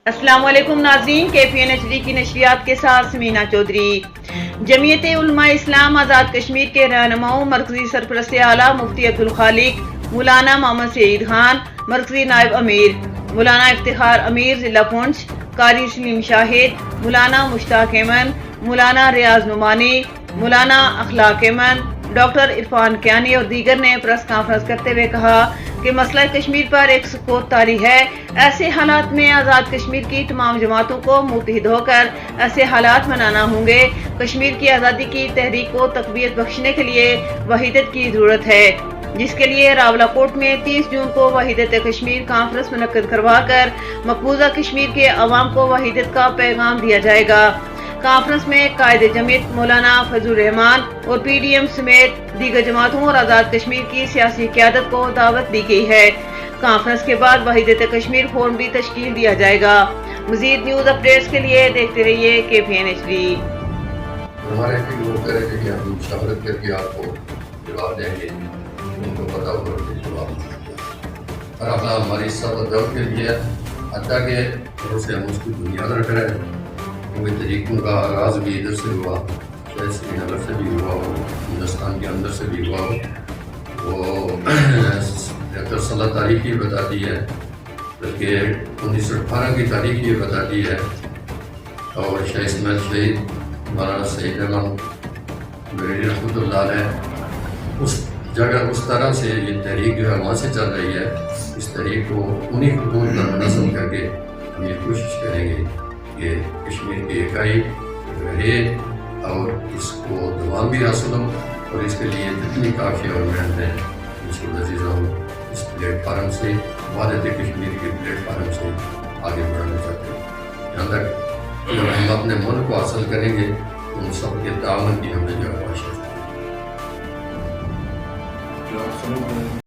السلام علیکم ناظرین، KPN HD کی نشریات کے ساتھ سمینا چودھری۔ جمعیت علماء اسلام آزاد کشمیر کے رہنماؤں مرکزی سرپرست اعلیٰ مفتی عبدالخالق مولانا محمد سعید خان، مرکزی نائب امیر مولانا افتخار امیر ضلع پونچھ، قاری سلیم شاہد، مولانا مشتاق احمد، مولانا ریاض نعمانی، مولانا اخلاق احمد، ڈاکٹر عرفان کیانی اور دیگر نے پریس کانفرنس کرتے ہوئے کہا کہ مسئلہ کشمیر پر ایک سکوت طاری ہے۔ ایسے حالات میں آزاد کشمیر کی تمام جماعتوں کو متحد ہو کر ایسے حالات بنانا ہوں گے۔ کشمیر کی آزادی کی تحریک کو تقویت بخشنے کے لیے وحدت کی ضرورت ہے، جس کے لیے راولاکوٹ میں 30 جون کو وحدت کشمیر کانفرنس منعقد کروا کر مقبوضہ کشمیر کے عوام کو وحدت کا پیغام دیا جائے گا۔ کانفرنس میں قائد جمعیت مولانا فضل الرحمان اور PDM سمیت دیگر جماعتوں اور آزاد کشمیر کی سیاسی قیادت کو دعوت دی گئی ہے۔ کانفرنس کے بعد وحدت کشمیر فورم بھی تشکیل دیا جائے گا۔ مزید نیوز اپڈیٹس کے لیے دیکھتے رہیے KPN HD۔ ہمارے لوگ کہہ رہے تھے کہ ہم مشاورت کر کے آپ کو جواب دیں گے، ان کو پتا ہوگا کہ جواب اور اپنا ہماری سب دور کے لیے حتیٰ کہ سے ہم اس کی بنیاد رکھ رہے ہیں، کیونکہ طریقوں کا آغاز بھی ادھر سے ہوا، شاید سری نگر سے بھی ہوا ہو، ہندوستان کے اندر سے بھی ہوا ہو۔ وہ 73 تاریخ یہ بتاتی ہے، بلکہ 1918 کی تاریخ یہ بتاتی ہے، اور شاہ اسماعیل شہید مولانا سعید احمد بریلوی رحمۃ اللہ علیہ اس جگہ اس طرح سے یہ تحریک جو ہے وہاں سے چل رہی ہے۔ اس تحریک کو انہیں خطوط پر منظم کر کے ہم یہ کوشش کریں گے کہ کشمیر کی اکائی رہے اور اس کو دوام بھی حاصل ہو، اور اس کے لیے جتنی کافی اور محنت ہے اس کو لذیذ ہو، اس پلیٹ فارم سے وحدت کشمیر کے پلیٹ فارم سے آگے بڑھنا چاہتے ہیں۔ جہاں تک ہم اپنے ملک کو حاصل کریں گے ان سب کے تعاون کی ہمیں جو ہے